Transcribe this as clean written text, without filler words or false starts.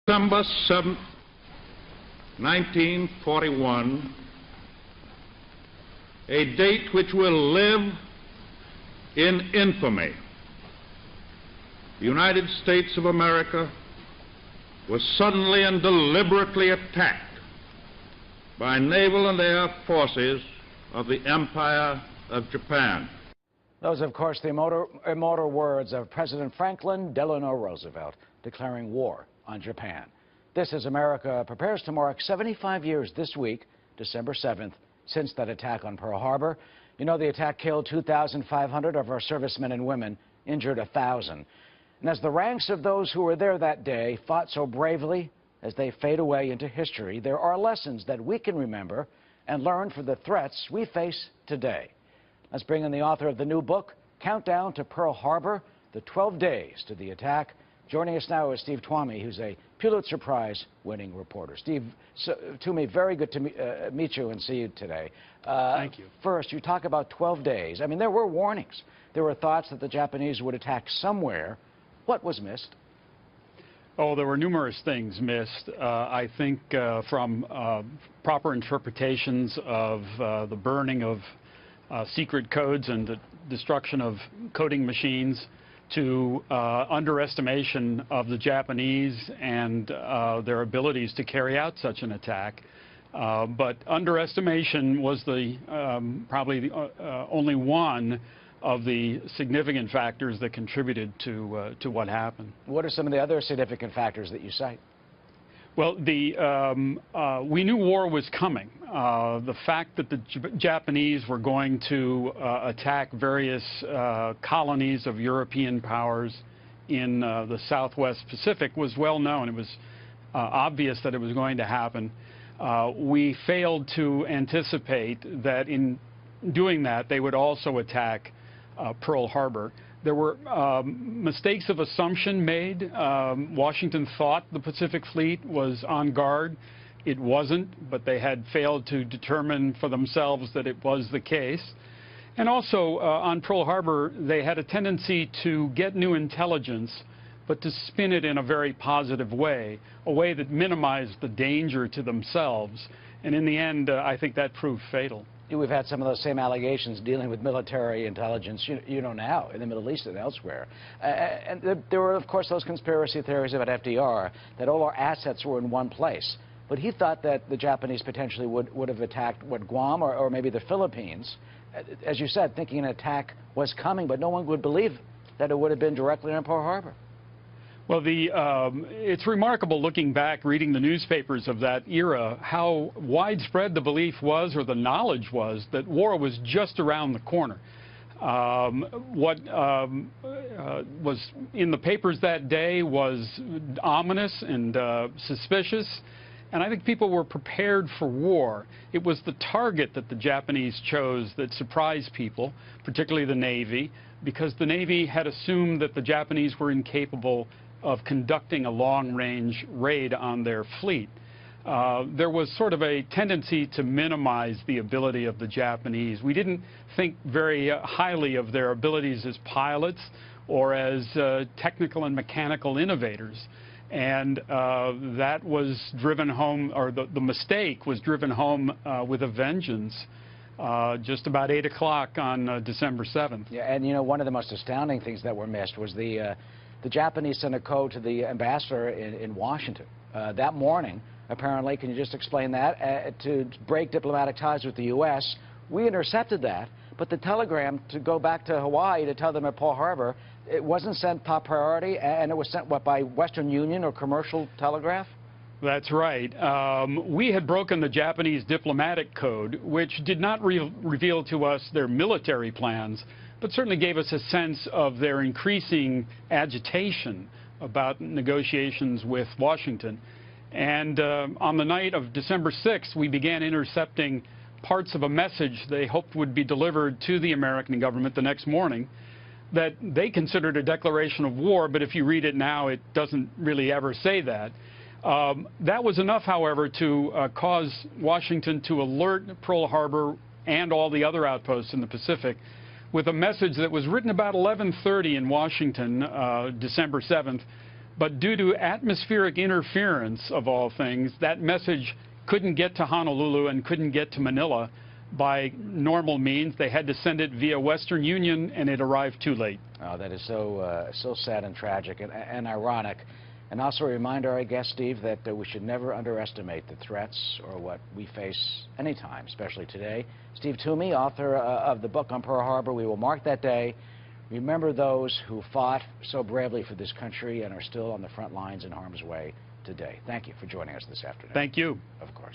December 7th, 1941, a date which will live in infamy. The United States of America was suddenly and deliberately attacked by naval and air forces of the Empire of Japan. Those, of course, the immortal words of President Franklin Delano Roosevelt declaring war on Japan. This, as America prepares to mark 75 years this week, December 7th, since that attack on Pearl Harbor. You know, the attack killed 2,500 of our servicemen and women, injured 1,000. And as the ranks of those who were there that day fought so bravely as they fade away into history, there are lessons that we can remember and learn for the threats we face today. Let's bring in the author of the new book, Countdown to Pearl Harbor, the 12 Days to the Attack. Joining us now is Steve Twomey, who's a Pulitzer Prize-winning reporter. Steve, to me, very good to meet you and see you today. Thank you. First, you talk about 12 days. I mean, there were warnings. There were thoughts that the Japanese would attack somewhere. What was missed? Oh, there were numerous things missed. I think from proper interpretations of the burning of secret codes and the destruction of coding machines to underestimation of the Japanese and their abilities to carry out such an attack. But underestimation was the probably the only one of the significant factors that contributed to what happened. What are some of the other significant factors that you cite? Well, we knew war was coming. The fact that the Japanese were going to attack various colonies of European powers in the Southwest Pacific was well known. It was obvious that it was going to happen. We failed to anticipate that in doing that, they would also attack Pearl Harbor. There were mistakes of assumption made. Washington thought the Pacific Fleet was on guard. It wasn't, but they had failed to determine for themselves that it was the case. And also, on Pearl Harbor, they had a tendency to get new intelligence, but to spin it in a very positive way, a way that minimized the danger to themselves. And in the end, I think that proved fatal. We've had some of those same allegations dealing with military intelligence, you know, now in the Middle East and elsewhere. And there were, of course, those conspiracy theories about FDR, that all our assets were in one place. But he thought that the Japanese potentially would have attacked, what, Guam or maybe the Philippines. As you said, thinking an attack was coming, but no one would believe that it would have been directly on Pearl Harbor. Well, it's remarkable looking back, reading the newspapers of that era, how widespread the belief was, or the knowledge was, that war was just around the corner. What was in the papers that day was ominous and suspicious, and I think people were prepared for war. It was the target that the Japanese chose that surprised people, particularly the Navy, because the Navy had assumed that the Japanese were incapable of conducting a long-range raid on their fleet. There was sort of a tendency to minimize the ability of the Japanese. We didn't think very highly of their abilities as pilots or as technical and mechanical innovators. And that was driven home, or the mistake was driven home with a vengeance just about 8 o'clock on December 7th. Yeah, and you know, one of the most astounding things that were missed was the Japanese sent a code to the ambassador in Washington that morning, apparently. Can you just explain that? To break diplomatic ties with the U.S. We intercepted that, but the telegram to go back to Hawaii to tell them at Pearl Harbor, it wasn't sent top priority, and it was sent, what, by Western Union or commercial telegraph? That's right. We had broken the Japanese diplomatic code, which did not reveal to us their military plans, but certainly gave us a sense of their increasing agitation about negotiations with Washington. And on the night of December 6th, we began intercepting parts of a message they hoped would be delivered to the American government the next morning that they considered a declaration of war, but if you read it now, it doesn't really ever say that. That was enough, however, to cause Washington to alert Pearl Harbor and all the other outposts in the Pacific with a message that was written about 11:30 in Washington, December 7th, But due to atmospheric interference, of all things, that message couldn't get to Honolulu and couldn't get to Manila by normal means. They had to send it via Western Union, and it arrived too late. Oh, that is so sad and tragic and ironic. And also a reminder, I guess, Steve, that we should never underestimate the threats or what we face anytime, especially today. Steve Toomey, author of the book on Pearl Harbor. We will mark that day. Remember those who fought so bravely for this country and are still on the front lines in harm's way today. Thank you for joining us this afternoon. Thank you. Of course.